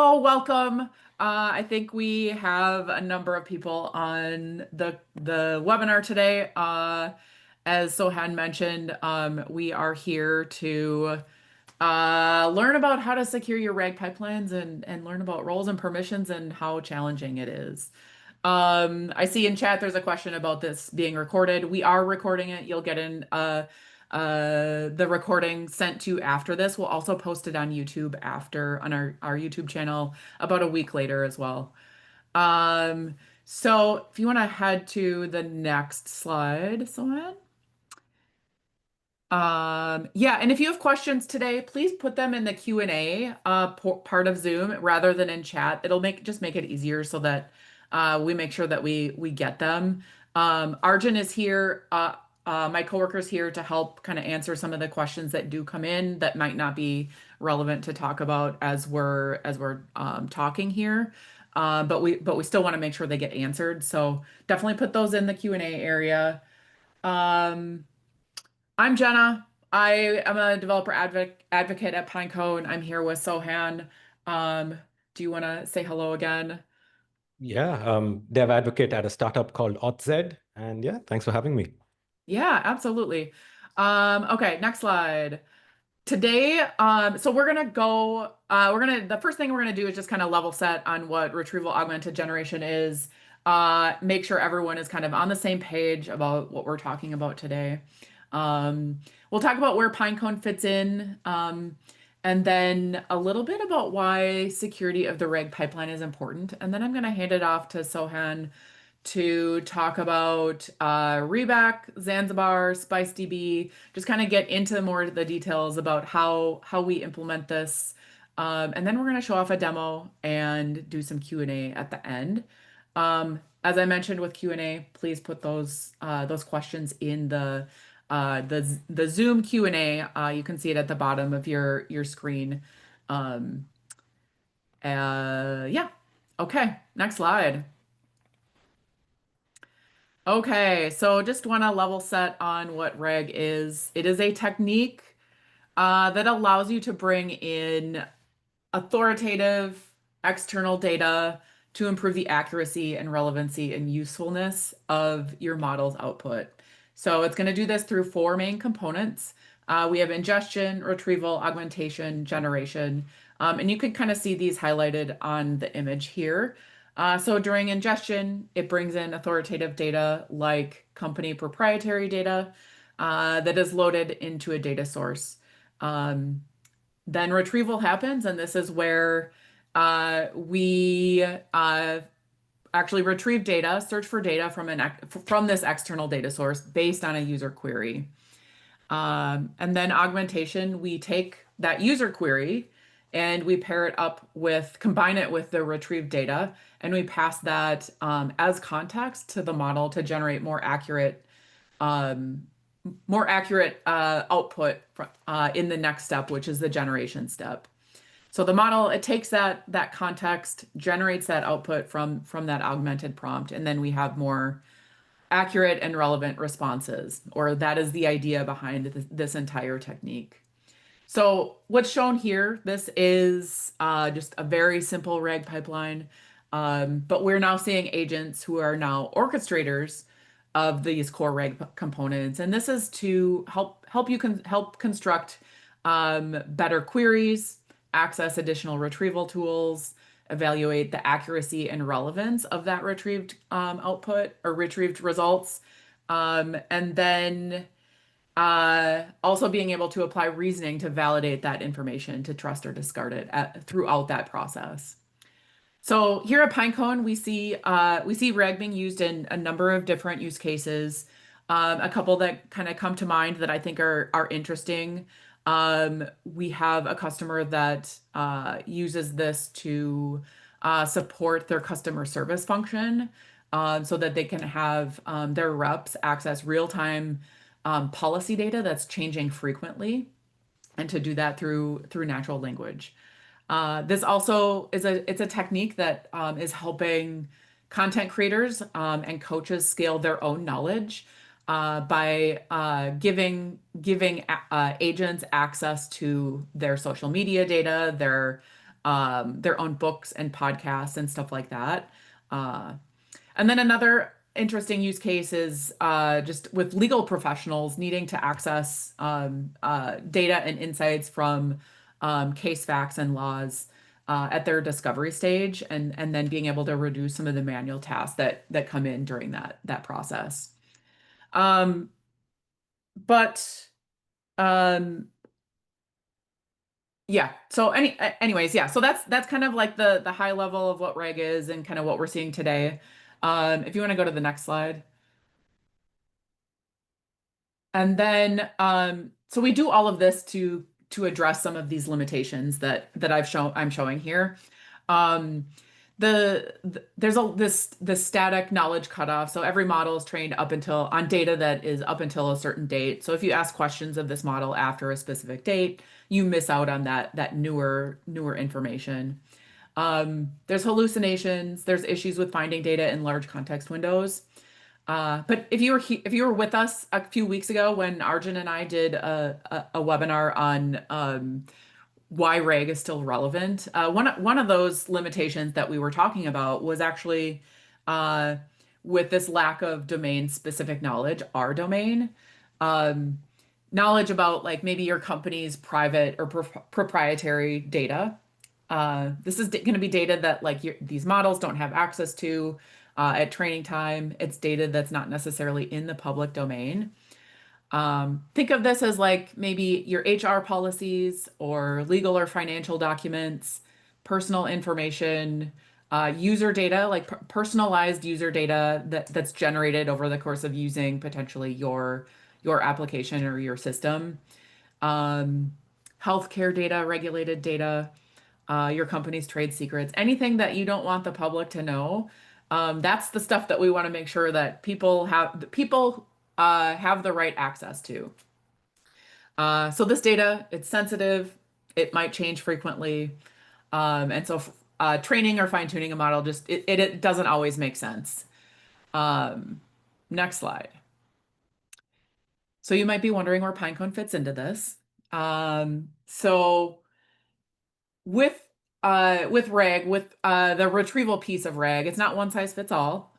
Hello, welcome. I think we have a number of people on the webinar today. As Sohan mentioned, we are here to learn about how to secure your RAG pipelines and learn about roles and permissions and how challenging it is. I see in chat there's a question about this being recorded. We are recording it. You'll get the recording sent to after this. We'll also post it on YouTube after on our YouTube channel about a week later as well. Um, so if you want to head to the next slide, Sohan. Yeah, and if you have questions today, please put them in the Q&A part of Zoom rather than in chat. It'll make it easier so that we make sure that we get them. Arjun is here. My coworker's here to help kind of answer some of the questions that do come in that might not be relevant to talk about as we're talking here. But we still want to make sure they get answered. So definitely put those in the Q&A area. Um, I'm Jenna. I am a developer advocate at Pinecone. I'm here with Sohan. Do you want to say hello again? Yeah, dev advocate at a startup called AuthZed. And yeah, thanks for having me. Yeah, absolutely. Okay, next slide. Today, so the first thing we're gonna do is just kind of level set on what retrieval augmented generation is, make sure everyone is kind of on the same page about what we're talking about today. We'll talk about where Pinecone fits in, and then a little bit about why security of the RAG pipeline is important. And then I'm gonna hand it off to Sohan to talk about ReBAC, Zanzibar, SpiceDB, just kind of get into more of the details about how we implement this. And then we're going to show off a demo and do some Q&A at the end. As I mentioned with Q&A, please put those questions in the Zoom Q&A. You can see it at the bottom of your screen. Yeah. Okay, next slide. Okay, so just want to level set on what RAG is. It is a technique that allows you to bring in authoritative external data to improve the accuracy and relevancy and usefulness of your model's output. So it's going to do this through four main components. We have ingestion, retrieval, augmentation, generation, and you can kind of see these highlighted on the image here. So during ingestion, it brings in authoritative data like company proprietary data that is loaded into a data source. Then retrieval happens, and this is where we actually retrieve data, search for data from this external data source based on a user query. And then augmentation, we take that user query and we combine it with the retrieved data, and we pass that as context to the model to generate um, more accurate output in the next step, which is the generation step. So the model, it takes that context, generates that output from that augmented prompt, and then we have more accurate and relevant responses, or that is the idea behind this entire technique. So what's shown here, this is just a very simple RAG pipeline, but we're now seeing agents who are now orchestrators of these core RAG components, and this is to help you help construct better queries, access additional retrieval tools, evaluate the accuracy and relevance of that retrieved output or retrieved results, and then also being able to apply reasoning to validate that information to trust or discard it throughout that process. So here at Pinecone, we see RAG being used in a number of different use cases. A couple that kind of come to mind that I think are interesting. We have a customer that uses this to support their customer service function, so that they can have their reps access real-time policy data that's changing frequently, and to do that through natural language. This also is a technique that is helping content creators and coaches scale their own knowledge by giving agents access to their social media data, their their own books and podcasts and stuff like that. Uh, and then another interesting use case is just with legal professionals needing to access data and insights from case facts and laws at their discovery stage, and then being able to reduce some of the manual tasks that come in during that process. Um, but um, yeah. So anyways, yeah. So that's kind of like the high level of what RAG is and kind of what we're seeing today. If you want to go to the next slide. And then so we do all of this to address some of these limitations that I'm showing here. Um, there's this static knowledge cutoff. So every model is trained up until on data that is up until a certain date. So if you ask questions of this model after a specific date, you miss out on that newer information. There's hallucinations, there's issues with finding data in large context windows. But if you were with us a few weeks ago when Arjun and I did a webinar on why RAG is still relevant, one of those limitations that we were talking about was actually uh, with this lack of domain-specific knowledge, our domain, um, knowledge about like maybe your company's private or proprietary data. This is going to be data that like these models don't have access to at training time. It's data that's not necessarily in the public domain. Think of this as like maybe your HR policies or legal or financial documents, personal information, user data, like personalized user data that's generated over the course of using potentially your application or your system. Um, Healthcare data, regulated data, your company's trade secrets, anything that you don't want the public to know. That's the stuff that we want to make sure that people have the right access to. So this data, it's sensitive, it might change frequently, and so training or fine-tuning a model just it doesn't always make sense. Um, Next slide. So you might be wondering where Pinecone fits into this. So with RAG, with the retrieval piece of RAG, it's not one size fits all.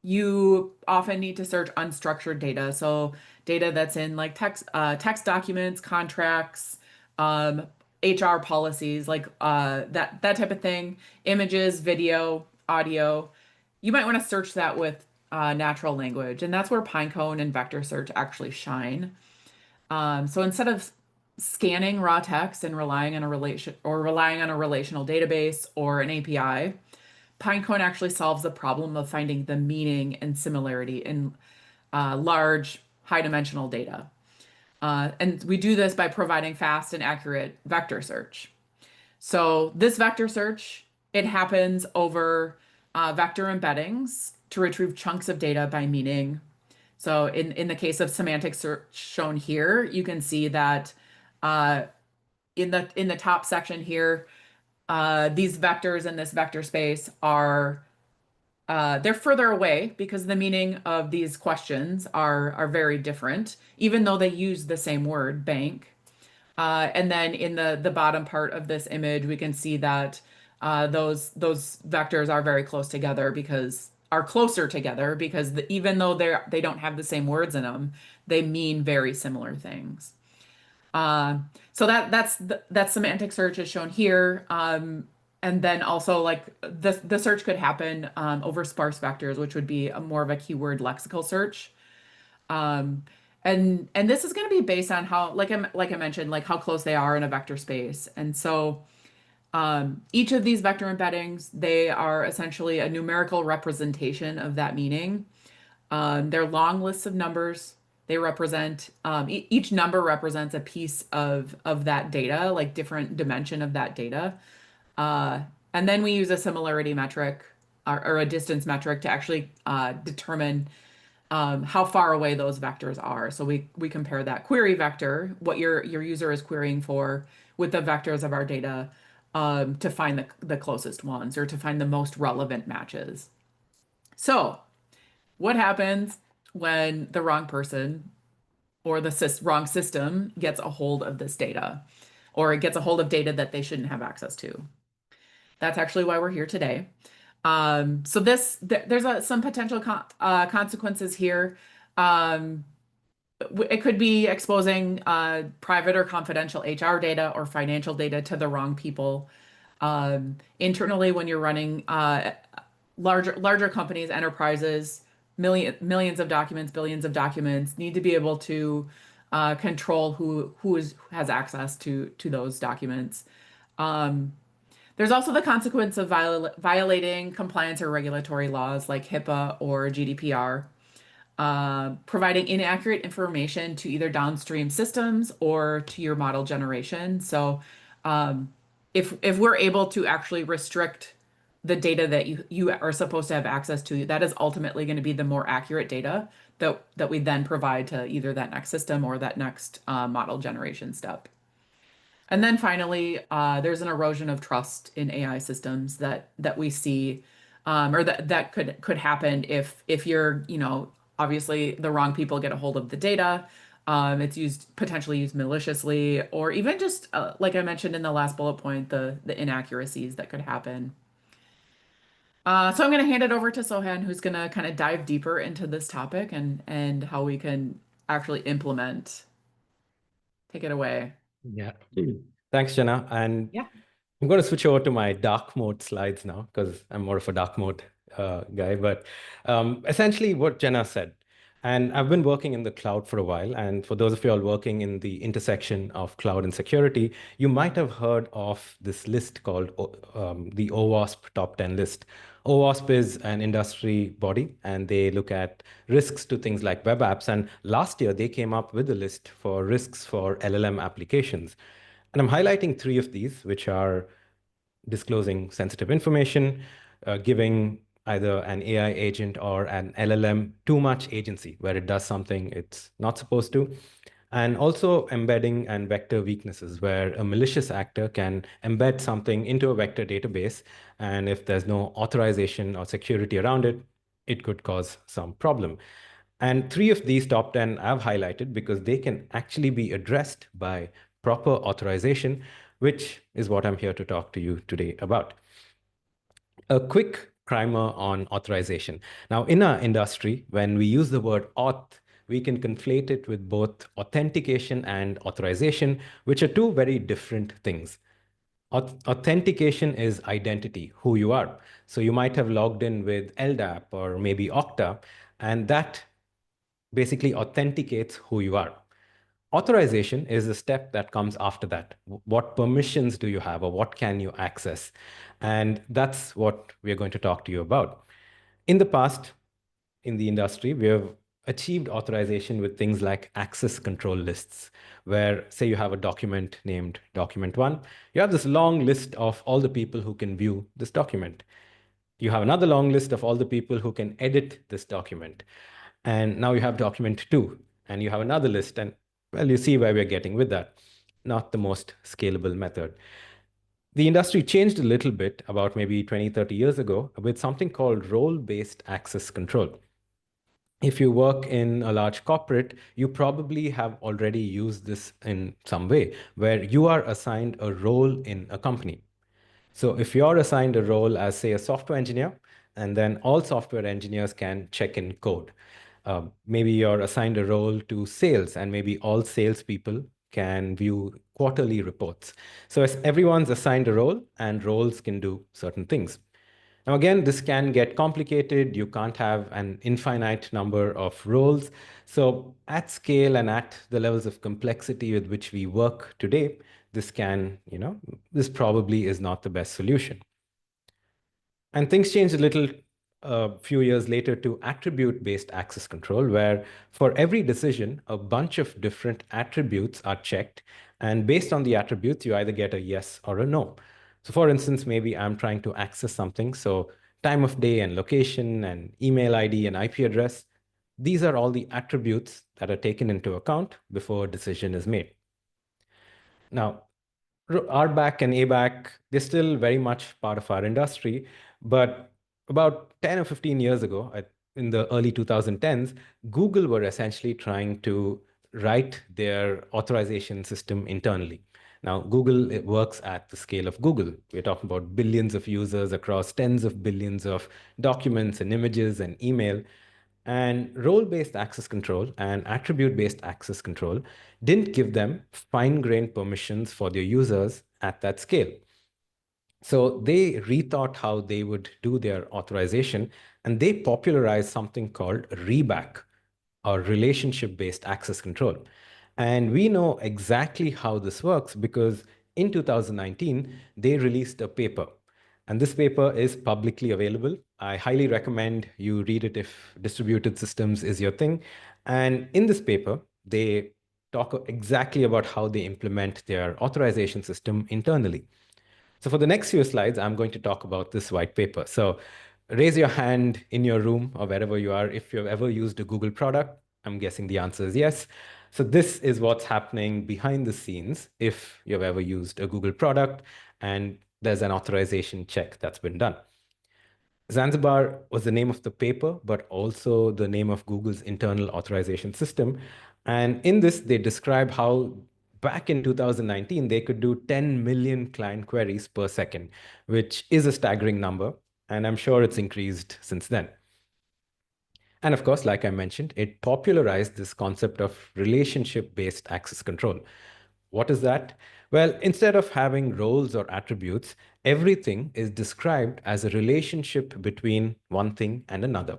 You often need to search unstructured data, so data that's in like text documents, contracts, HR policies, like that type of thing, images, video, audio. You might want to search that with natural language, and that's where Pinecone and vector search actually shine. So instead of scanning raw text and relying on a relational database or an API, Pinecone actually solves the problem of finding the meaning and similarity in large, high-dimensional data. And we do this by providing fast and accurate vector search. So this vector search, it happens over vector embeddings to retrieve chunks of data by meaning. So in the case of semantic search shown here, you can see that uh, in the top section here, these vectors in this vector space are they're further away because the meaning of these questions are very different, even though they use the same word, bank. And then in the bottom part of this image, we can see that those vectors are very close together because are closer together because even though they don't have the same words in them, they mean very similar things. So that semantic search is shown here. And then also like the search could happen over sparse vectors, which would be more of a keyword lexical search. Um, and this is going to be based on how, like I mentioned, like how close they are in a vector space. And so each of these vector embeddings, they are essentially a numerical representation of that meaning. They're long lists of numbers. They represent each number represents a piece of that data, like different dimension of that data. Uh, and then we use a similarity metric or a distance metric to actually determine how far away those vectors are. So we compare that query vector, what your user is querying for, with the vectors of our data to find the closest ones or to find the most relevant matches. So what happens when the wrong person or the wrong system gets a hold of this data? or it gets a hold of data that they shouldn't have access to. That's actually why we're here today. So there's some potential consequences here. Um, it could be exposing private or confidential HR data or financial data to the wrong people. Internally, when you're running larger companies, enterprises, millions of documents, billions of documents, need to be able to control who has access to those documents. Um, there's also the consequence of violating compliance or regulatory laws like HIPAA or GDPR, providing inaccurate information to either downstream systems or to your model generation. So, um, if we're able to actually restrict the data that you are supposed to have access to, that is ultimately going to be the more accurate data that we then provide to either that next system or that next model generation step. And then finally, there's an erosion of trust in AI systems that we see, or that could happen if you're, obviously the wrong people get a hold of the data. It's potentially used maliciously, or even just like I mentioned in the last bullet point, the inaccuracies that could happen. So I'm going to hand it over to Sohan, who's going to kind of dive deeper into this topic and how we can actually implement. Take it away. Yeah. Thanks, Jenna. And Yeah. I'm going to switch over to my dark mode slides now because I'm more of a dark mode guy. But essentially what Jenna said, and I've been working in the cloud for a while. And for those of you all working in the intersection of cloud and security, you might have heard of this list called the OWASP Top 10 list. OWASP is an industry body, and they look at risks to things like web apps. And last year, they came up with a list for risks for LLM applications. And I'm highlighting three of these, which are disclosing sensitive information, giving either an AI agent or an LLM too much agency, where it does something it's not supposed to, and also embedding and vector weaknesses, where a malicious actor can embed something into a vector database, and if there's no authorization or security around it, it could cause some problem. And three of these top 10 I've highlighted because they can actually be addressed by proper authorization, which is what I'm here to talk to you today about. A quick primer on authorization. Now, in our industry, when we use the word auth, we can conflate it with both authentication and authorization, which are two very different things. Authentication is identity, who you are. So you might have logged in with LDAP or maybe Okta, and that basically authenticates who you are. Authorization is the step that comes after that. What permissions do you have, or what can you access? And that's what we're going to talk to you about. In the past, in the industry, we have achieved authorization with things like access control lists, where, say, you have a document named document one, you have this long list of all the people who can view this document. You have another long list of all the people who can edit this document. And now you have document two, and you have another list. And well, you see where we're getting with that. Not the most scalable method. The industry changed a little bit about maybe 20, 30 years ago with something called role-based access control. If you work in a large corporate, you probably have already used this in some way, where you are assigned a role in a company. So if you're assigned a role as, say, a software engineer, and then all software engineers can check in code. Maybe you're assigned a role to sales, and maybe all salespeople can view quarterly reports. So as everyone's assigned a role, and roles can do certain things. Now, again, this can get complicated. You can't have an infinite number of roles. So at scale and at the levels of complexity with which we work today, this probably is not the best solution. And things changed a little a few years later to attribute-based access control, where for every decision, a bunch of different attributes are checked. And based on the attributes, you either get a yes or a no. So for instance, maybe I'm trying to access something. So time of day and location and email ID and IP address, these are all the attributes that are taken into account before a decision is made. Now, RBAC and ABAC, they're still very much part of our industry, but about 10 or 15 years ago, in the early 2010s, Google were essentially trying to write their authorization system internally. Now, Google, it works at the scale of Google. We're talking about billions of users across tens of billions of documents and images and email. And role-based access control and attribute-based access control didn't give them fine-grained permissions for their users at that scale. So they rethought how they would do their authorization, and they popularized something called ReBAC, or relationship-based access control. And we know exactly how this works because in 2019, they released a paper. And this paper is publicly available. I highly recommend you read it if distributed systems is your thing. And in this paper, they talk exactly about how they implement their authorization system internally. So for the next few slides, I'm going to talk about this white paper. So raise your hand in your room or wherever you are if you've ever used a Google product. I'm guessing the answer is yes. So this is what's happening behind the scenes if you've ever used a Google product and there's an authorization check that's been done. Zanzibar was the name of the paper, but also the name of Google's internal authorization system. And in this, they describe how back in 2019, they could do 10 million client queries per second, which is a staggering number. And I'm sure it's increased since then. And of course, like I mentioned, it popularized this concept of relationship-based access control. What is that? Well, instead of having roles or attributes, everything is described as a relationship between one thing and another.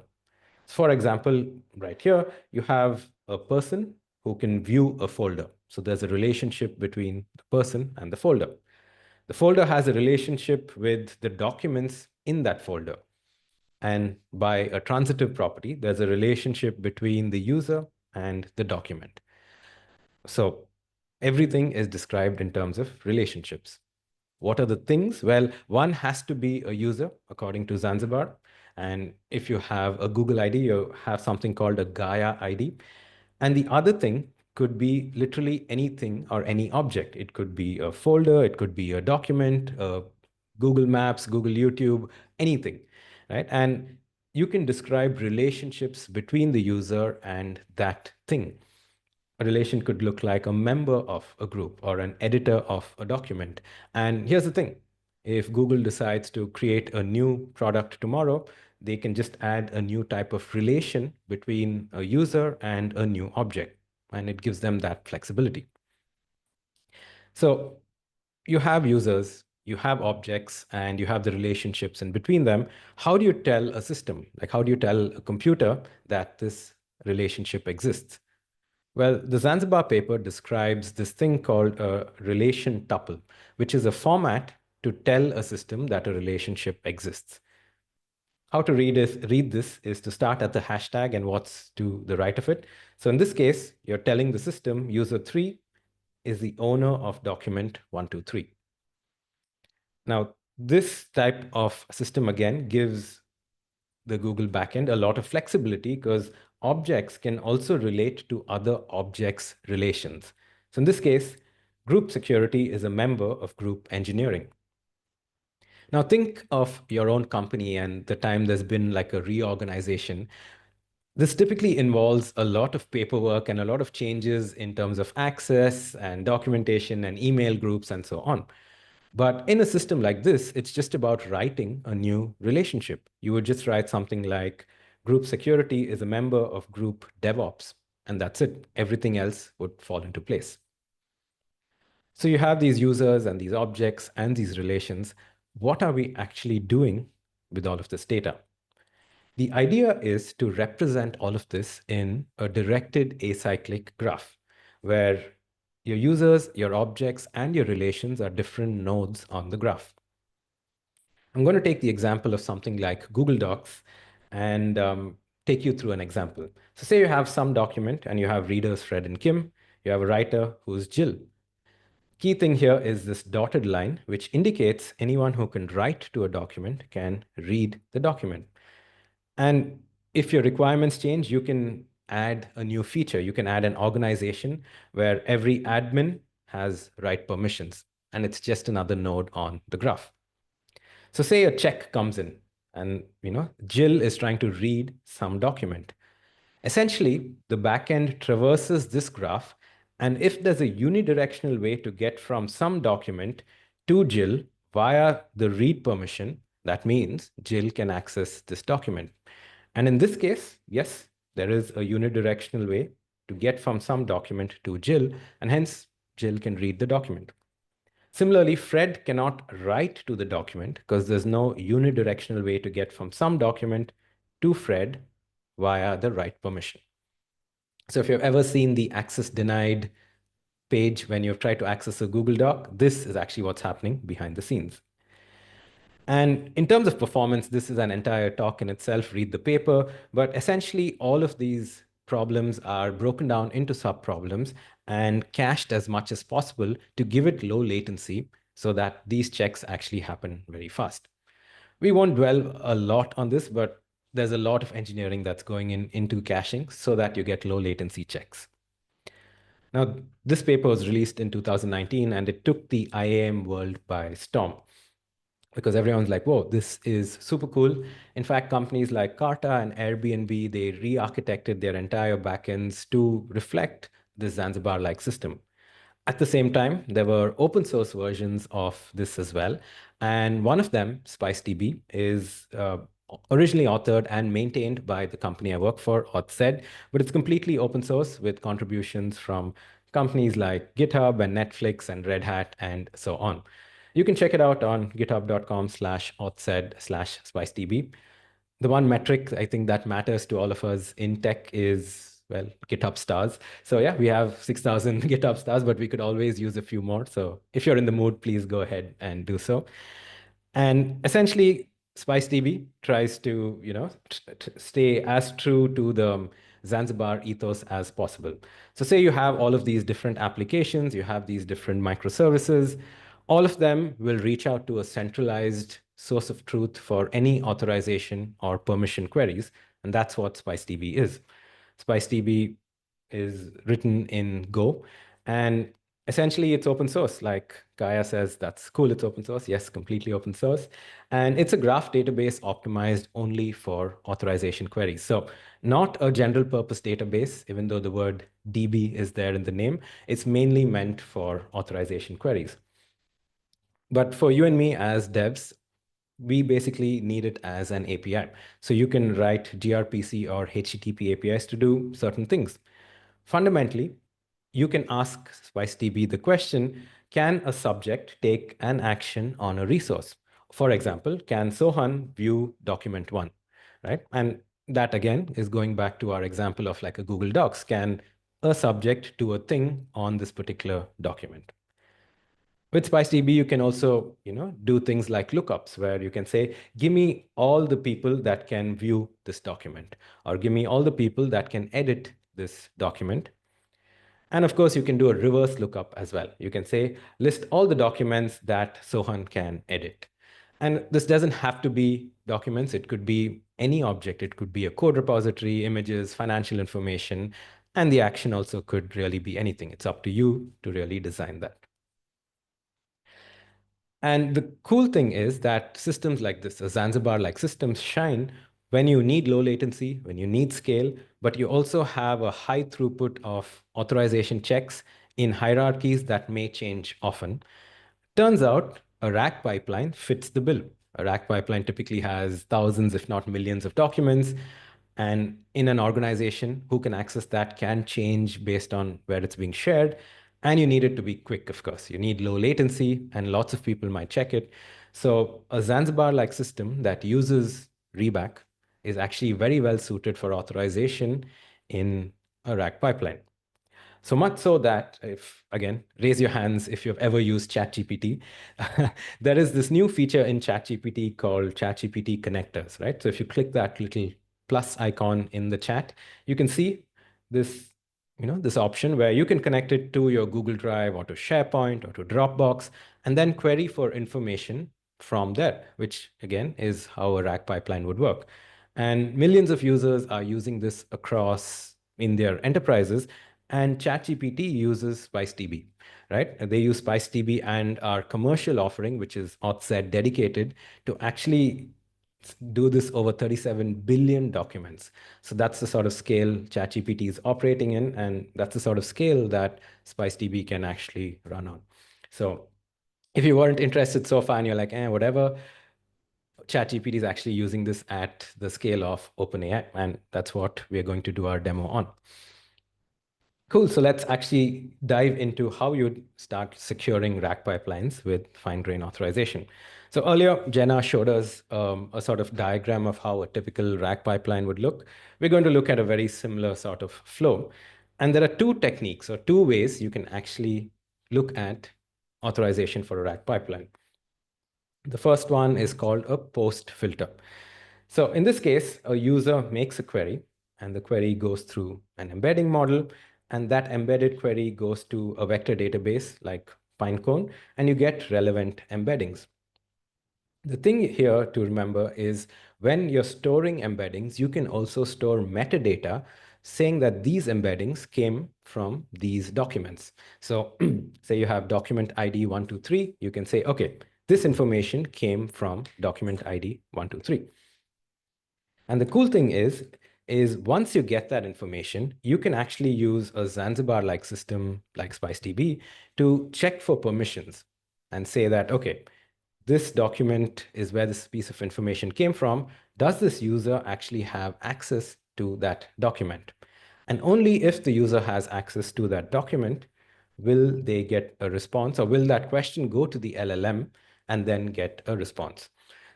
For example, right here, you have a person who can view a folder. So there's a relationship between the person and the folder. The folder has a relationship with the documents in that folder. And by a transitive property, there's a relationship between the user and the document. So everything is described in terms of relationships. What are the things? Well, one has to be a user, according to Zanzibar. And if you have a Google ID, you have something called a Gaia ID. And the other thing could be literally anything or any object. It could be a folder, it could be a document, Google Maps, Google YouTube, anything, right? And you can describe relationships between the user and that thing. A relation could look like a member of a group or an editor of a document. And here's the thing. If Google decides to create a new product tomorrow, they can just add a new type of relation between a user and a new object, and it gives them that flexibility. So you have users, you have objects, and you have the relationships in between them. How do you tell a system, like how do you tell a computer that this relationship exists? Well, the Zanzibar paper describes this thing called a relation tuple, which is a format to tell a system that a relationship exists. How to read this is to start at the hashtag and what's to the right of it. So in this case, you're telling the system user 3 is the owner of document 123. Now, this type of system again gives the Google backend a lot of flexibility because objects can also relate to other objects' relations. So in this case, group security is a member of group engineering. Now think of your own company and the time there's been like a reorganization. This typically involves a lot of paperwork and a lot of changes in terms of access and documentation and email groups and so on. But in a system like this, it's just about writing a new relationship. You would just write something like group security is a member of group DevOps, and that's it. Everything else would fall into place. So you have these users and these objects and these relations. What are we actually doing with all of this data? The idea is to represent all of this in a directed acyclic graph, where your users, your objects, and your relations are different nodes on the graph. I'm going to take the example of something like Google Docs and take you through an example. So say you have some document and you have readers Fred and Kim. You have a writer who's Jill. Key thing here is this dotted line, which indicates anyone who can write to a document can read the document. And if your requirements change, you can add a new feature. You can add an organization where every admin has write permissions, and it's just another node on the graph. So say a check comes in and Jill is trying to read some document. Essentially, the backend traverses this graph And if there's a unidirectional way to get from some document to Jill via the read permission, that means Jill can access this document. And in this case, yes, there is a unidirectional way to get from some document to Jill, and hence Jill can read the document. Similarly, Fred cannot write to the document because there's no unidirectional way to get from some document to Fred via the write permission. So if you've ever seen the access denied page when you've tried to access a Google Doc, this is actually what's happening behind the scenes. And in terms of performance, this is an entire talk in itself, read the paper, but essentially all of these problems are broken down into sub-problems and cached as much as possible to give it low latency so that these checks actually happen very fast. We won't dwell a lot on this, but there's a lot of engineering that's going into caching so that you get low latency checks. Now, this paper was released in 2019 and it took the IAM world by storm because everyone's like, whoa, this is super cool. In fact, companies like Carta and Airbnb, they re-architected their entire backends to reflect this Zanzibar-like system. At the same time, there were open source versions of this as well. And one of them, SpiceDB, is originally authored and maintained by the company I work for, AuthZed, but it's completely open source with contributions from companies like GitHub and Netflix and Red Hat and so on. You can check it out on github.com/authzed/SpiceDB. The one metric I think that matters to all of us in tech is, well, GitHub stars. So yeah, we have 6,000 GitHub stars, but we could always use a few more. So if you're in the mood, please go ahead and do so. And essentially, SpiceDB tries to, stay as true to the Zanzibar ethos as possible. So say you have all of these different applications, you have these different microservices, all of them will reach out to a centralized source of truth for any authorization or permission queries. And that's what SpiceDB is. SpiceDB is written in Go, and essentially it's open source. Like Kaya says, that's cool, it's open source. Yes, completely open source. And it's a graph database optimized only for authorization queries. So not a general purpose database, even though the word DB is there in the name. It's mainly meant for authorization queries. But for you and me as devs, we basically need it as an API. So you can write gRPC or HTTP APIs to do certain things. Fundamentally, you can ask SpiceDB the question, can a subject take an action on a resource? For example, can Sohan view document 1, right? And that again is going back to our example of like a Google Docs. Can a subject do a thing on this particular document? With SpiceDB, you can also, do things like lookups where you can say, give me all the people that can view this document, or give me all the people that can edit this document. And of course, you can do a reverse lookup as well. You can say, list all the documents that Sohan can edit. And this doesn't have to be documents. It could be any object. It could be a code repository, images, financial information, and the action also could really be anything. It's up to you to really design that. And the cool thing is that systems like this, Zanzibar-like systems, shine when you need low latency, when you need scale, but you also have a high throughput of authorization checks in hierarchies that may change often. Turns out a RAC pipeline fits the bill. A RAC pipeline typically has thousands, if not millions, of documents. And in an organization, who can access that can change based on where it's being shared. And you need it to be quick, of course. You need low latency, and lots of people might check it. So a Zanzibar-like system that uses ReBAC is actually very well suited for authorization in a RAC pipeline. So much so that if, again, raise your hands if you've ever used ChatGPT. There is this new feature in ChatGPT called ChatGPT connectors, right? So if you click that little plus icon in the chat, you can see this, this option where you can connect it to your Google Drive or to SharePoint or to Dropbox, and then query for information from there, which again is how a RAC pipeline would work. And millions of users are using this across in their enterprises. And ChatGPT uses SpiceDB, right? They use SpiceDB and our commercial offering, which is AuthZed dedicated, to actually do this over 37 billion documents. So that's the sort of scale ChatGPT is operating in, and that's the sort of scale that SpiceDB can actually run on. So if you weren't interested so far and you're like, whatever, ChatGPT is actually using this at the scale of OpenAI, and that's what we're going to do our demo on. Cool. So let's actually dive into how you'd start securing RAG pipelines with fine-grained authorization. So earlier, Jenna showed us a sort of diagram of how a typical RAG pipeline would look. We're going to look at a very similar sort of flow. And there are two techniques or two ways you can actually look at authorization for a RAG pipeline. The first one is called a post filter. So in this case, a user makes a query, and the query goes through an embedding model, and that embedded query goes to a vector database like Pinecone, and you get relevant embeddings. The thing here to remember is when you're storing embeddings, you can also store metadata saying that these embeddings came from these documents. So say you have document ID 123, you can say, okay, this information came from document ID 123. And the cool thing is once you get that information, you can actually use a Zanzibar-like system like SpiceDB to check for permissions and say that, okay, this document is where this piece of information came from. Does this user actually have access to that document? And only if the user has access to that document will they get a response, or will that question go to the LLM and then get a response.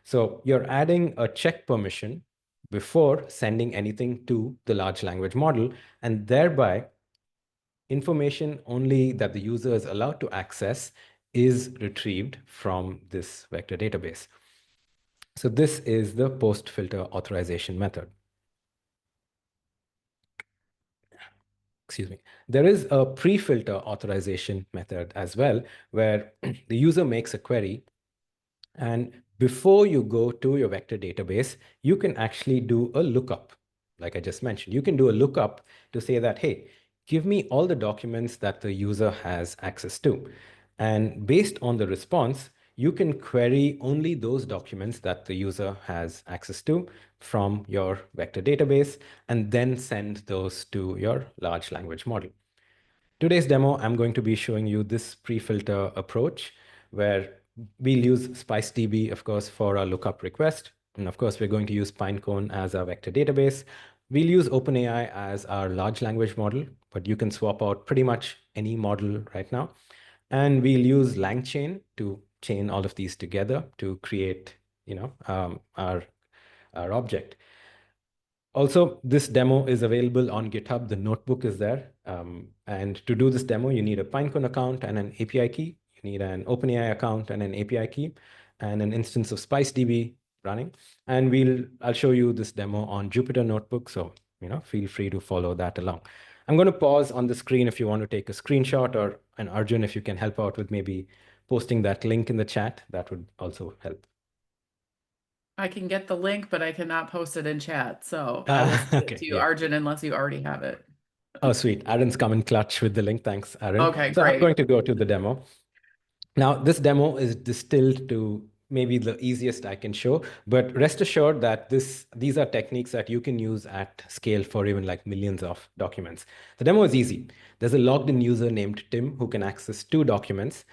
So you're adding a check permission before sending anything to the large language model, and thereby information only that the user is allowed to access is retrieved from this vector database. So this is the post-filter authorization method. Excuse me. There is a pre-filter authorization method as well, where the user makes a query, and before you go to your vector database, you can actually do a lookup. Like I just mentioned, you can do a lookup to say that, hey, give me all the documents that the user has access to. And based on the response, you can query only those documents that the user has access to from your vector database, and then send those to your large language model. Today's demo, I'm going to be showing you this pre-filter approach where we'll use SpiceDB, of course, for our lookup request. And of course, we're going to use Pinecone as our vector database. We'll use OpenAI as our large language model, but you can swap out pretty much any model right now. And we'll use LangChain to chain all of these together to create, our object. Also, this demo is available on GitHub. The notebook is there. And to do this demo, you need a Pinecone account and an API key. You need an OpenAI account and an API key, and an instance of SpiceDB running. And I'll show you this demo on Jupyter Notebook. So, feel free to follow that along. I'm going to pause on the screen if you want to take a screenshot, or an Arjun, if you can help out with maybe posting that link in the chat, that would also help. I can get the link, but I cannot post it in chat. So I will send it Okay, to you, yeah. Arjun, unless you already have it. Oh, sweet. Aaron's come in clutch with the link. Thanks, Aaron. Okay, So I'm great. going to go to the demo. Now, this demo is distilled to maybe the easiest I can show, but rest assured that these are techniques that you can use at scale for even like millions of documents. The demo is easy. There's a logged in user named Tim who can access 2 documents,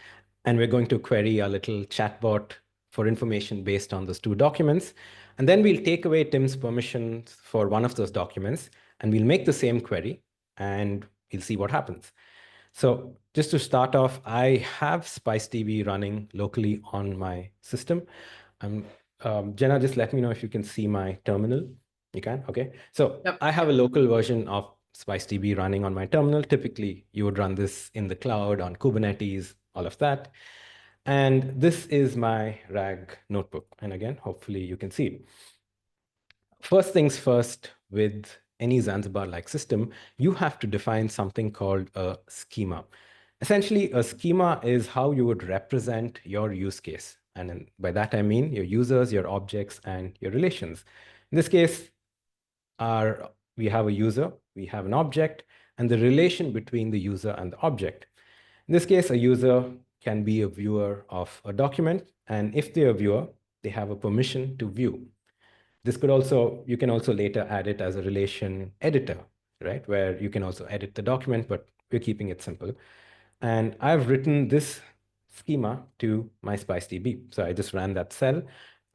and we're going to query a little chatbot for information based on those 2 documents. And then we'll take away Tim's permissions for one of those documents, and we'll make the same query, and we'll see what happens. So just to start off, I have SpiceDB running locally on my system. Jenna, just let me know if you can see my terminal. You can? Okay. So Yep. I have a local version of SpiceDB running on my terminal. Typically, you would run this in the cloud on Kubernetes, all of that. And this is my RAG notebook. And again, hopefully you can see it. First things first, with any Zanzibar-like system, you have to define something called a schema. Essentially, a schema is how you would represent your use case. And by that, I mean your users, your objects, and your relations. In this case, we have a user, we have an object, and the relation between the user and the object. In this case, a user can be a viewer of a document, and if they're a viewer, they have a permission to view. You can also later add it as a relation editor, right? Where you can also edit the document, but we're keeping it simple. And I've written this schema to my SpiceDB. So I just ran that cell,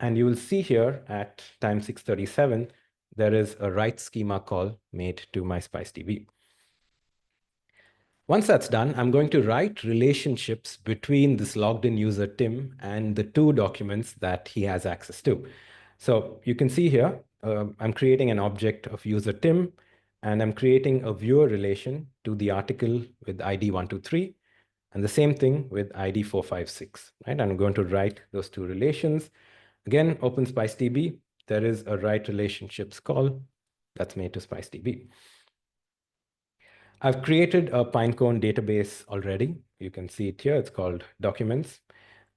and you will see here at time 637, there is a write schema call made to my SpiceDB. Once that's done, I'm going to write relationships between this logged in user Tim and the two documents that he has access to. So you can see here, I'm creating an object of user Tim, and I'm creating a viewer relation to the article with ID 123, and the same thing with ID 456, right? I'm going to write those two relations. Again, open SpiceDB, there is a write relationships call that's made to SpiceDB. I've created a Pinecone database already. You can see it here. It's called documents.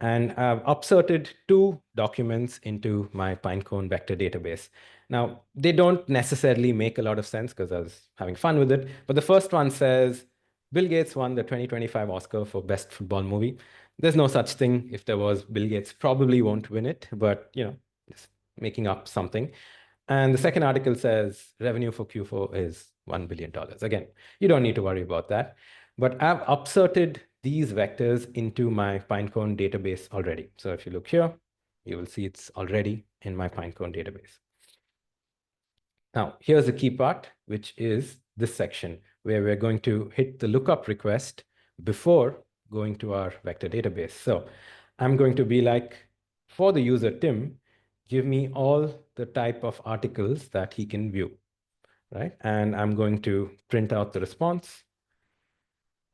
And I've upserted two documents into my Pinecone vector database. Now, they don't necessarily make a lot of sense because I was having fun with it. But the first one says, Bill Gates won the 2025 Oscar for Best Football Movie. There's no such thing. If there was, Bill Gates probably won't win it, but just making up something. And the second article says revenue for Q4 is $1 billion. Again, you don't need to worry about that. But I've upserted these vectors into my Pinecone database already. So if you look here, you will see it's already in my Pinecone database. Now, here's the key part, which is this section where we're going to hit the lookup request before going to our vector database. So I'm going to be like, for the user Tim, give me all the type of articles that he can view, right? And I'm going to print out the response.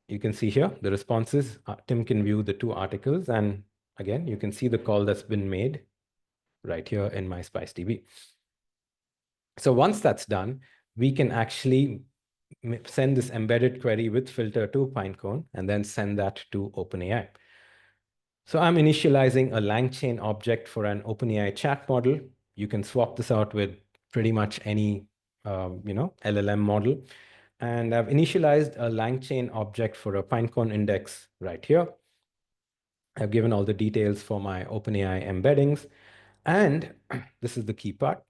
You can see here, the response is Tim can view the two articles. And again, you can see the call that's been made right here in my SpiceDB. So once that's done, we can actually send this embedded query with filter to Pinecone and then send that to OpenAI. So I'm initializing a LangChain object for an OpenAI chat model. You can swap this out with pretty much any LLM model. And I've initialized a LangChain object for a Pinecone index right here. I've given all the details for my OpenAI embeddings. And this is the key part.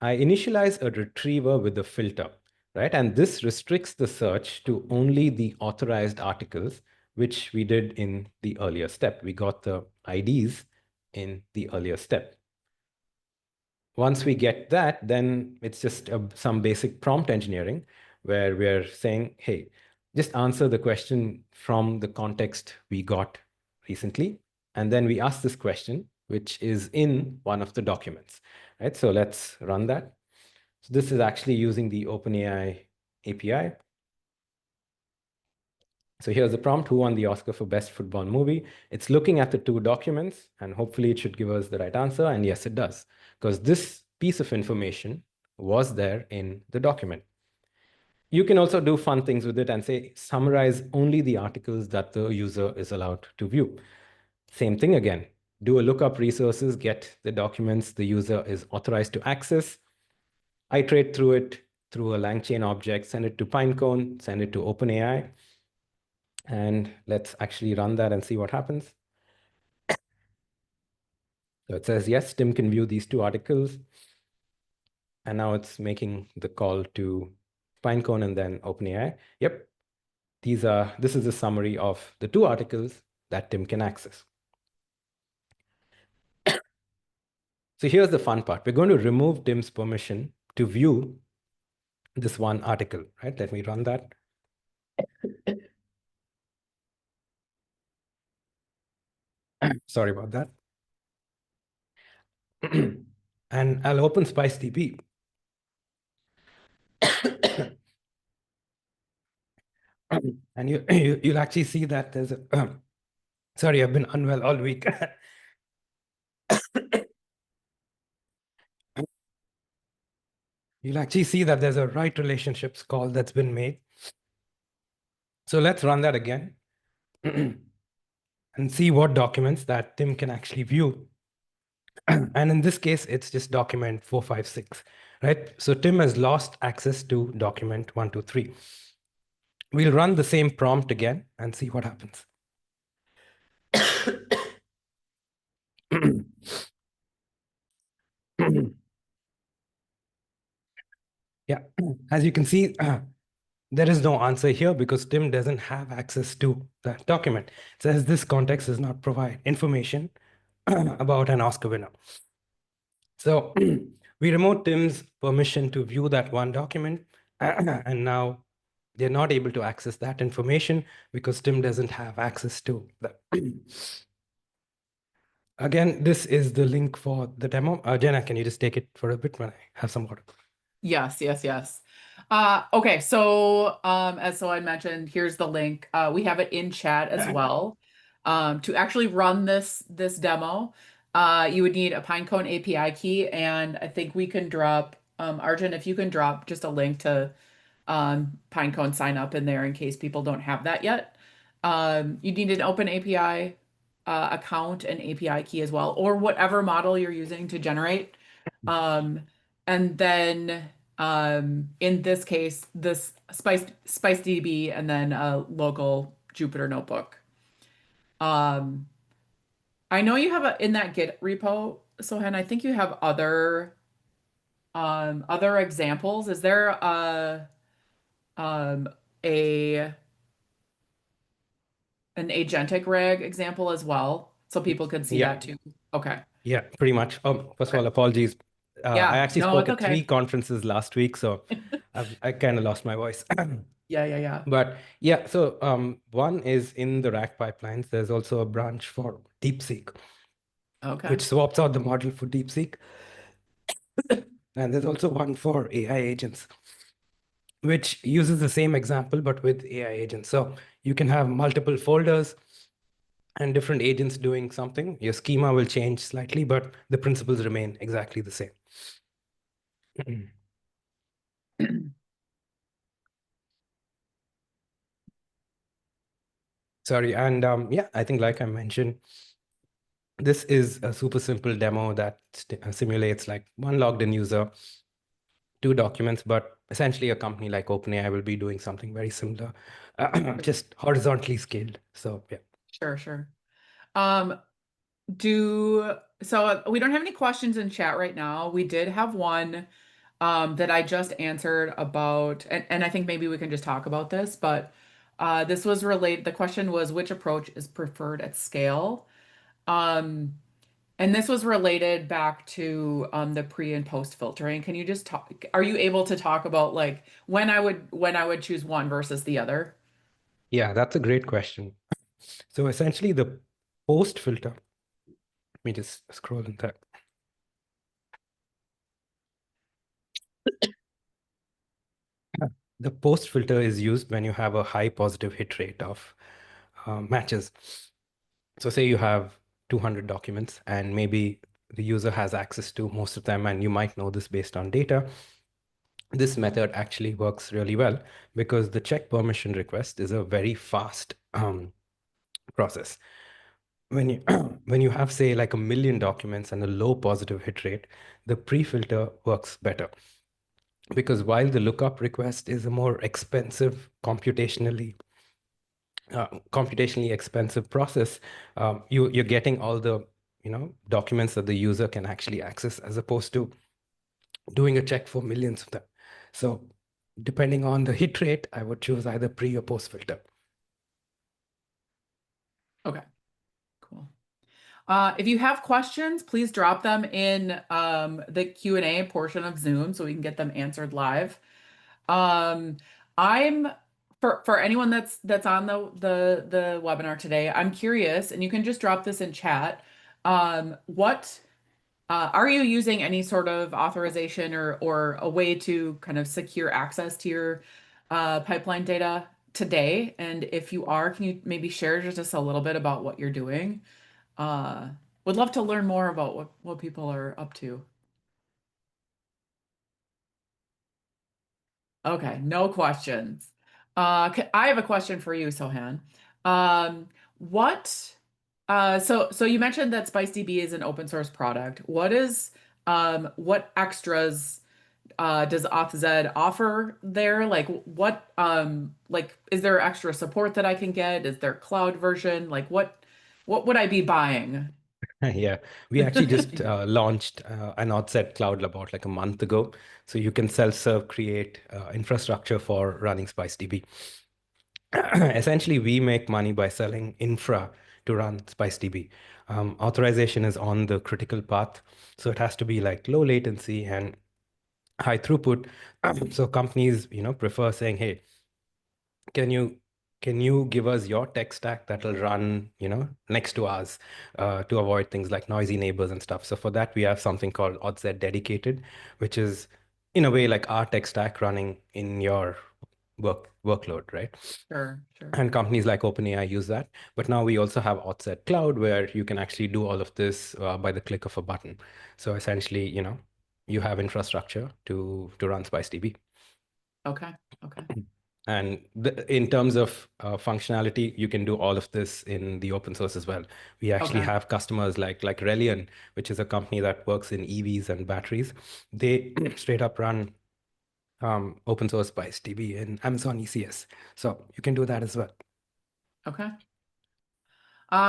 I initialize a retriever with a filter, right? And this restricts the search to only the authorized articles, which we did in the earlier step. We got the IDs in the earlier step. Once we get that, then it's just some basic prompt engineering where we're saying, hey, just answer the question from the context we got recently. And then we ask this question, which is in one of the documents, right? So let's run that. So this is actually using the OpenAI API. So here's the prompt, who won the Oscar for Best Football Movie? It's looking at the two documents, and hopefully it should give us the right answer. And yes, it does, because this piece of information was there in the document. You can also do fun things with it and say, summarize only the articles that the user is allowed to view. Same thing again, do a lookup resources, get the documents the user is authorized to access, iterate through it through a LangChain object, send it to Pinecone, send it to OpenAI. And let's actually run that and see what happens. So it says, yes, Tim can view these two articles. And now it's making the call to Pinecone and then OpenAI. Yep, this is a summary of the two articles that Tim can access. So here's the fun part. We're going to remove Tim's permission to view this one article, right? Let me run that. Sorry about that. And I'll open SpiceDB. And you'll actually see that there's a, sorry, I've been unwell all week. You'll actually see that there's a write relationships call that's been made. So let's run that again and see what documents that Tim can actually view. And in this case, it's just document 456, right? So Tim has lost access to document 123. We'll run the same prompt again and see what happens. as you can see, there is no answer here because Tim doesn't have access to that document. It says this context does not provide information about an Oscar winner. So we removed Tim's permission to view that one document, and now they're not able to access that information because Tim doesn't have access to that. Again, this is the link for the demo. Jenna, can you just take it for a bit when I have some water? Yes, yes, yes. Okay, so as Sohan mentioned, here's the link. We have it in chat as well. To actually run this demo, you would need a Pinecone API key, and I think we can drop Arjun, if you can drop just a link to Pinecone sign up in there in case people don't have that yet. You need an Open API account and API key as well, or whatever model you're using to generate. Um, and then in this case, this SpiceDB and then a local Jupyter notebook. I know you have in that Git repo, Sohan, I think you have other examples. Is there um a an agentic reg example as well so people can see Yeah, that too? Okay. yeah, pretty much. First of Okay. all, apologies. I Yeah, actually no, spoke it's at three okay. conferences last week, so I kind of lost my voice. Yeah, yeah, yeah. But yeah, so one is in the rack pipelines. There's also a branch for DeepSeek, Okay. which swaps out the model for DeepSeek. And there's also one for AI agents, which uses the same example, but with AI agents. So you can have multiple folders and different agents doing something. Your schema will change slightly, but the principles remain exactly the same. Sorry, and yeah, I think like I mentioned, this is a super simple demo that simulates like one logged in user, two documents, but essentially a company like OpenAI will be doing something very similar, just horizontally scaled. So yeah. Sure, sure. Um, so we don't have any questions in chat right now. We did have one that I just answered about, and I think maybe we can just talk about this, but this was related, the question was which approach is preferred at scale? Um, and this was related back to the pre and post filtering. Can you just talk, are you able to talk about like when I would choose one versus the other? Yeah, that's a great question. So essentially the post filter, let me just scroll in that. The post filter is used when you have a high positive hit rate of matches. So say you have 200 documents and maybe the user has access to most of them, and you might know this based on data. This method actually works really well because the check permission request is a very fast process. When you when you have say like 1 million documents and a low positive hit rate, the pre-filter works better because while the lookup request is a more expensive computationally expensive process, you're getting all the documents that the user can actually access as opposed to doing a check for millions of them. So depending on the hit rate, I would choose either pre or post filter. Okay, cool. If you have questions, please drop them in the Q&A portion of Zoom so we can get them answered live. Um, I'm for anyone that's on the webinar today, I'm curious, and you can just drop this in chat. What are you using any sort of authorization or a way to kind of secure access to your pipeline data today? And if you are, can you maybe share just a little bit about what you're doing? Uh, would love to learn more about what people are up to. Okay, no questions. I have a question for you, Sohan. What so you mentioned that SpiceDB is an open source product. What extras does AuthZed offer there? Like like is there extra support that I can get? Is there cloud version? Like what would I be buying? Yeah, we actually just launched an AuthZed cloud about like a month ago. So you can self-serve create infrastructure for running SpiceDB. Essentially, we make money by selling infra to run SpiceDB. Authorization is on the critical path, so it has to be like low latency and high throughput. So companies, prefer saying, "Hey, can you can you give us your tech stack that'll run, next to ours, to avoid things like noisy neighbors and stuff." So for that, we have something called AuthZed Dedicated, which is in a way like our tech stack running in your workload, right? Sure, sure. And companies like OpenAI use that. But now we also have AuthZed Cloud where you can actually do all of this by the click of a button. So essentially, you have infrastructure to run SpiceDB. Okay, okay, And in terms of functionality, you can do all of this in the open source as well. We actually okay, have customers like Reliant, which is a company that works in EVs and batteries. They straight up run open source SpiceDB in Amazon ECS. So you can do that as well. okay.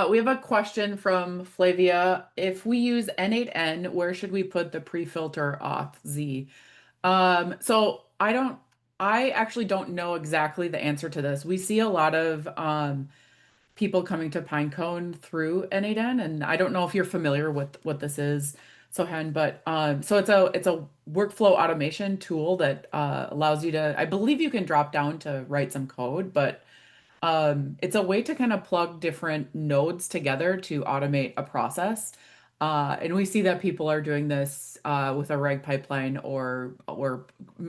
We have a question from Flavia. If we use N8N, where should we put the pre-filter AuthZ? So I actually don't know exactly the answer to this. We see a lot of people coming to Pinecone through N8N, and I don't know if you're familiar with what this is, Sohan, but so it's a workflow automation tool that allows you to, I believe you can drop down to write some code, but it's a way to kind of plug different nodes together to automate a process. And we see that people are doing this with a reg pipeline or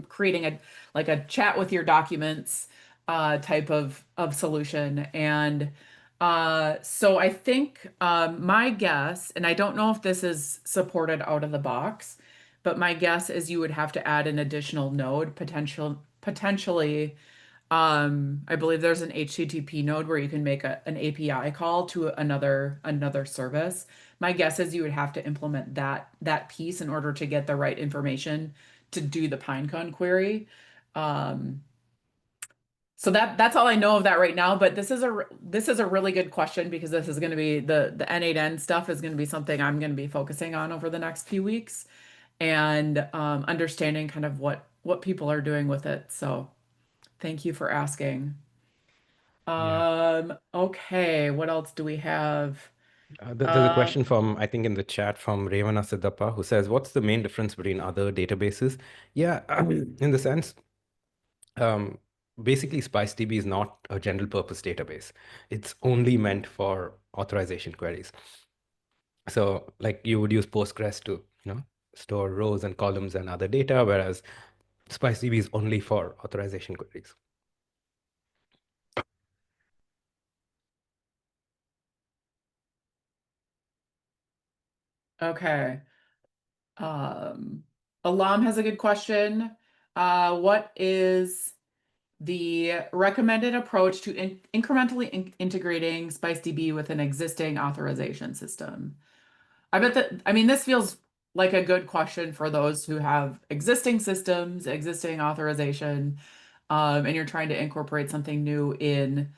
creating a like a chat with your documents type of solution. And so I think my guess, and I don't know if this is supported out of the box, but my guess is you would have to add an additional node potentially. I believe there's an HTTP node where you can make an API call to another service. My guess is you would have to implement that piece in order to get the right information to do the Pinecone query. Um, so that's all I know of that right now. But this is a really good question because this is going to be the N8N stuff is going to be something I'm going to be focusing on over the next few weeks and understanding kind of what people are doing with it. So thank you for asking. Yeah. Okay, what else do we have? There's a Uh, question from, I think, in the chat from Revana Siddhappa, who says, "What's the main difference between other databases?" Yeah, in the sense, um, basically, SpiceDB is not a general purpose database. It's only meant for authorization queries. So, like you would use Postgres to, store rows and columns and other data, whereas SpiceDB is only for authorization queries. okay. Um, Alam has a good question. What is the recommended approach to incrementally integrating SpiceDB with an existing authorization system? I bet that, I mean, this feels like a good question for those who have existing systems, existing authorization, and you're trying to incorporate something new in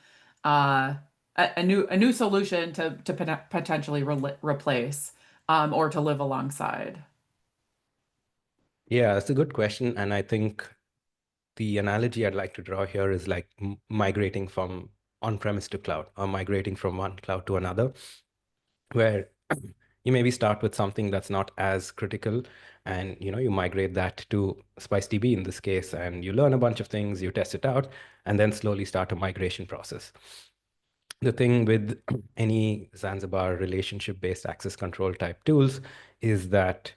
uh, a new solution to potentially replace or to live alongside. Yeah, that's a good question. And I think the analogy I'd like to draw here is like migrating from on-premise to cloud or migrating from one cloud to another, where you maybe start with something that's not as critical and you migrate that to SpiceDB in this case, and you learn a bunch of things, you test it out, and then slowly start a migration process. The thing with any Zanzibar relationship-based access control type tools is that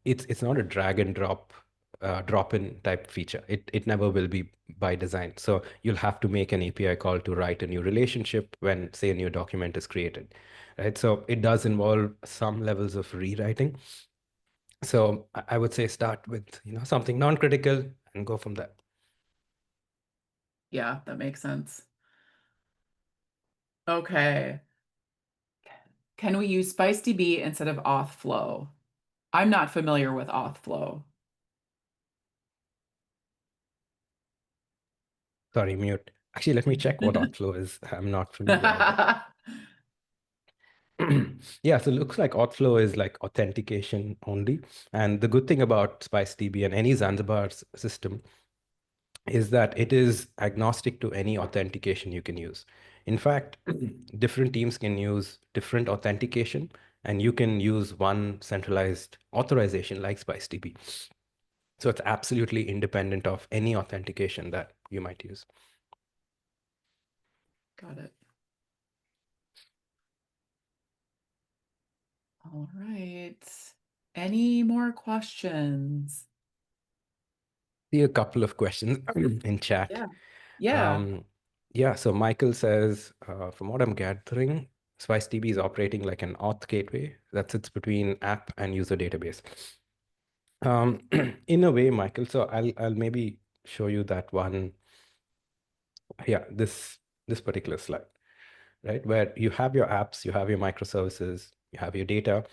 it's not a drag and drop in type feature. It never will be by design. So you'll have to make an API call to write a new relationship when, say, a new document is created, right? So it does involve some levels of rewriting. So I would say start with something non-critical and go from there. Yeah, that makes sense. Okay. Can we use SpiceDB instead of authflow? I'm not familiar with authflow. Sorry, mute. Actually, let me check what Authflow is. I'm not familiar with it. Yeah, so it looks like Authflow is like authentication only. And the good thing about SpiceDB and any Zanzibar system is that it is agnostic to any authentication you can use. In fact, different teams can use different authentication, and you can use one centralized authorization like SpiceDB. So it's absolutely independent of any authentication that you might use. Got it. All right. Any more questions? See a couple of questions in chat. Yeah. Yeah. Um, yeah, so Michael says, from what I'm gathering, SpiceDB is operating like an auth gateway that sits between app and user database. In a way, Michael, so I'll maybe show you that one. Yeah, this particular slide, right? Where you have your apps, you have your microservices, you have your data.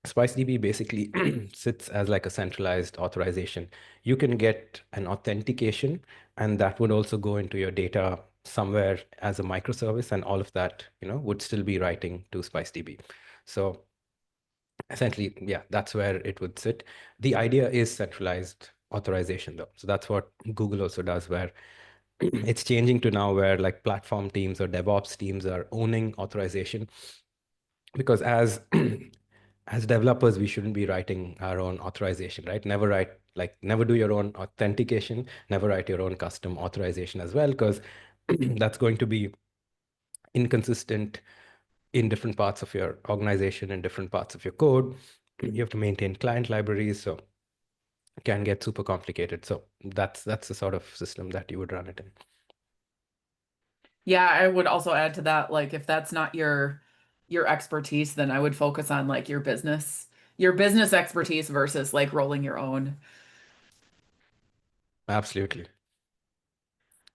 SpiceDB basically sits as like a centralized authorization. You can get an authentication, and that would also go into your data somewhere as a microservice, and all of that, would still be writing to SpiceDB. So essentially, yeah, that's where it would sit. The idea is centralized authorization, though. So that's what Google also does, where it's changing to now where like platform teams or DevOps teams are owning authorization, because as as developers, we shouldn't be writing our own authorization, right? Never do your own authentication, never write your own custom authorization as well, because that's going to be inconsistent in different parts of your organization and different parts of your code. You have to maintain client libraries, so it can get super complicated. So that's the sort of system that you would run it in. Yeah, I would also add to that, like if that's not your expertise, then I would focus on like your business expertise versus like rolling your own. Absolutely.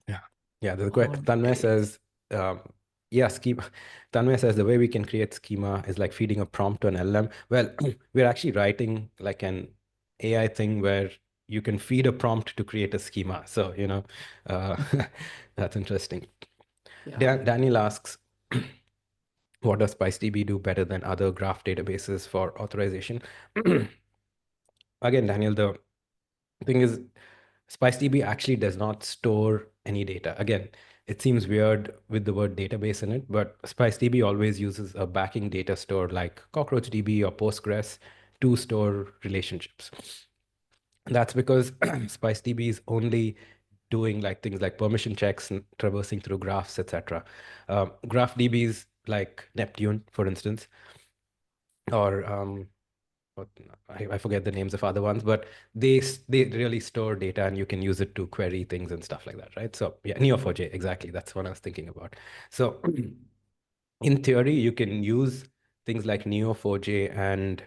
Yeah. Yeah. All Tanmay right. says, um, yeah, schema. Tanmay says the way we can create schema is like feeding a prompt to an LM. Well, we're actually writing like an AI thing where you can feed a prompt to create a schema. So, uh, that's interesting. Yeah. Daniel asks, what does SpiceDB do better than other graph databases for authorization? Again, Daniel, the thing is, SpiceDB actually does not store any data. Again, it seems weird with the word database in it, but SpiceDB always uses a backing data store like CockroachDB or Postgres to store relationships. That's because SpiceDB is only doing like things like permission checks and traversing through graphs, etc. Graph DBs like Neptune, for instance, or what, I forget the names of other ones, but they really store data and you can use it to query things and stuff like that, right? So yeah, Neo4j, exactly. That's what I was thinking about. So in theory, you can use things like Neo4j and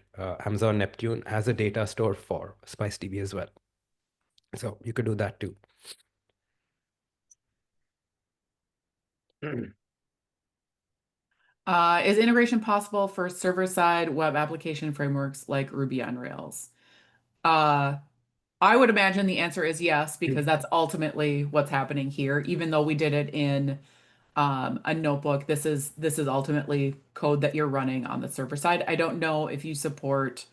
Amazon Neptune as a data store for SpiceDB as well. So you could do that too. Is integration possible for server-side web application frameworks like Ruby on Rails? Uh, I would imagine the answer is yes, because that's ultimately what's happening here. Even though we did it in a notebook, this is ultimately code that you're running on the server side. I don't know if you support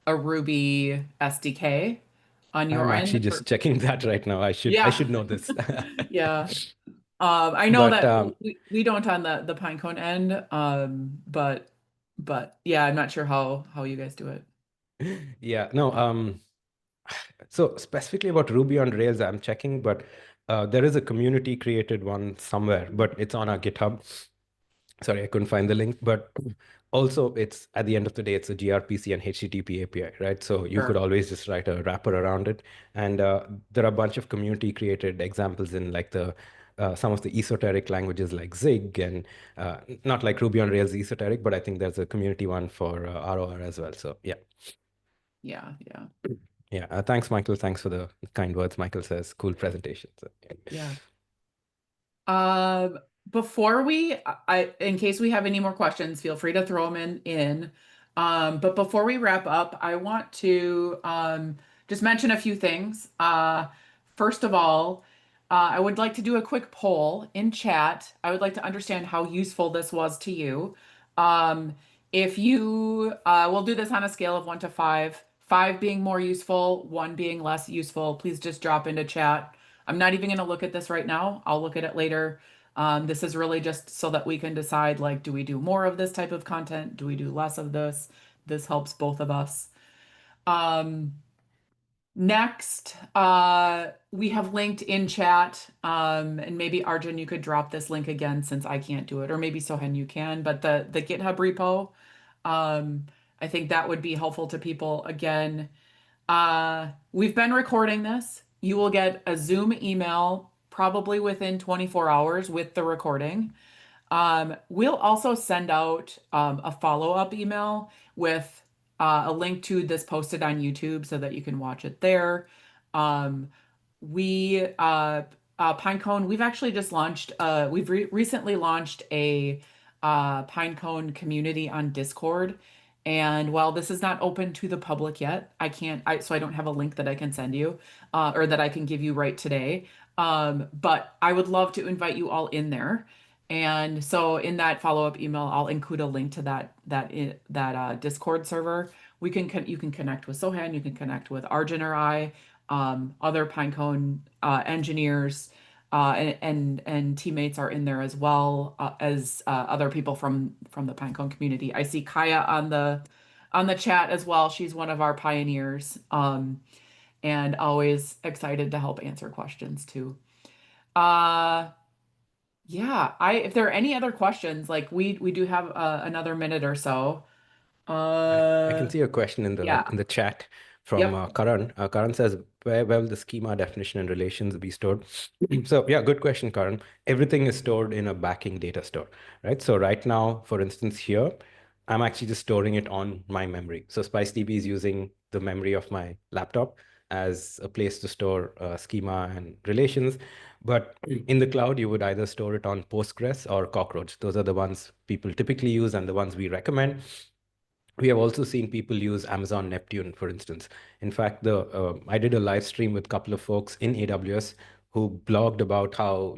a Ruby SDK on I'm your end. actually just checking that right now. I Yeah, should know this. yeah. I know But that we don't on the Pinecone end, but yeah, I'm not sure how you guys do it. yeah, no, so specifically about Ruby on Rails, I'm checking, but there is a community created one somewhere, but it's on our GitHub. Sorry, I couldn't find the link, but also it's at the end of the day, it's a gRPC and HTTP API, right? So you could Sure. always just write a wrapper around it. And there are a bunch of community created examples in like the some of the esoteric languages like Zig and not like Ruby on Rails esoteric, but I think there's a community one for ROR as well. So yeah. Yeah, yeah, Yeah. Thanks, Michael. Thanks for the kind words. Michael says, cool presentation. So, yeah. yeah. Um, before in case we have any more questions, feel free to throw them in. But before we wrap up, I want to just mention a few things. First of all, I would like to do a quick poll in chat. I would like to understand how useful this was to you. Um, if you, we'll do this on a scale of 1 to 5, 5 being more useful, 1 being less useful, please just drop into chat. I'm not even going to look at this right now. I'll look at it later. This is really just so that we can decide, like, do we do more of this type of content? Do we do less of this? This helps both of us. Um, Next, we have linked in chat, and maybe Arjun, you could drop this link again since I can't do it, or maybe Sohan, you can, but the GitHub repo, um, I think that would be helpful to people. Again, we've been recording this. You will get a Zoom email probably within 24 hours with the recording. We'll also send out a follow-up email with a link to this posted on YouTube so that you can watch it there. Um, we Pinecone, we've actually just launched we've recently launched a Pinecone community on Discord. And while this is not open to the public yet, so I don't have a link that I can send you or that I can give you right today. But I would love to invite you all in there. And so in that follow-up email, I'll include a link to that Discord server. You can connect with Sohan, you can connect with Arjun or I, other Pinecone engineers, and teammates are in there as well as other people from the Pinecone community. I see Kaya on the chat as well. She's one of our pioneers, and always excited to help answer questions too. Uh, yeah, I if there are any other questions, like we do have another minute or so. I can see a question Yeah. in the chat from Yep. Karan. Karan says, where will the schema definition and relations be stored? So yeah, good question, Karan. Everything is stored in a backing data store, right? So right now, for instance, here, I'm actually just storing it on my memory. So SpiceDB is using the memory of my laptop as a place to store schema and relations. But in the cloud, you would either store it on Postgres or Cockroach. Those are the ones people typically use and the ones we recommend. We have also seen people use Amazon Neptune, for instance. In fact, I did a live stream with a couple of folks in AWS who blogged about how,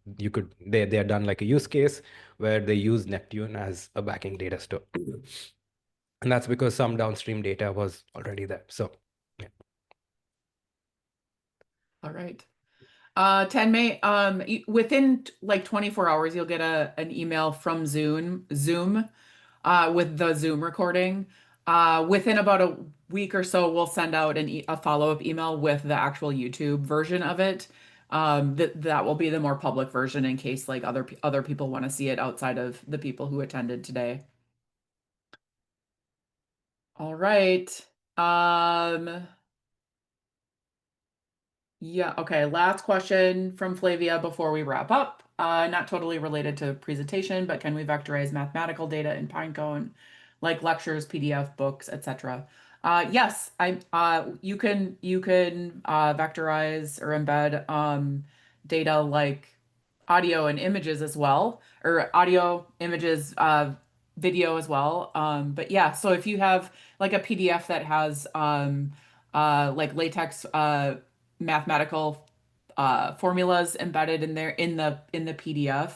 they are done like a use case where they use Neptune as a backing data store. And that's because some downstream data was already there. So yeah. All right. 10 May, within like 24 hours, you'll get an email from Zoom, with the Zoom recording. Within about a week or so, we'll send out a follow-up email with the actual YouTube version of it. That will be the more public version in case like other people want to see it outside of the people who attended today. All right. Um, Yeah, okay. Last question from Flavia before we wrap up. Not totally related to presentation, but can we vectorize mathematical data in Pinecone, like lectures, PDF, books, etc.? Yes, you can vectorize or embed data like audio and images as well, or audio, images, video as well. But yeah, so if you have like a PDF that has like latex mathematical formulas embedded in there in the PDF.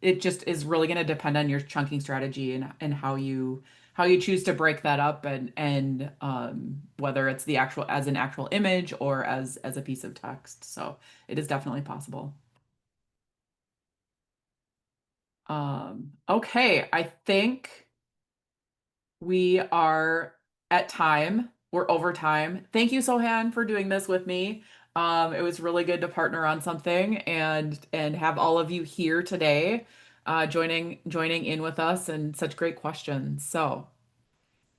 It just is really going to depend on your chunking strategy and how you choose to break that up and whether it's the actual as an actual image or as a piece of text. So it is definitely possible. Okay, I think we are at time. We're over time. Thank you, Sohan, for doing this with me. It was really good to partner on something and have all of you here today, joining in with us and such great questions. So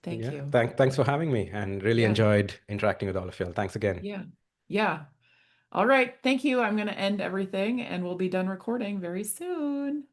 thank Yeah. you. Thanks for having me and really Yeah, enjoyed interacting with all of you. Thanks again. yeah, yeah. All right. Thank you. I'm going to end everything and we'll be done recording very soon.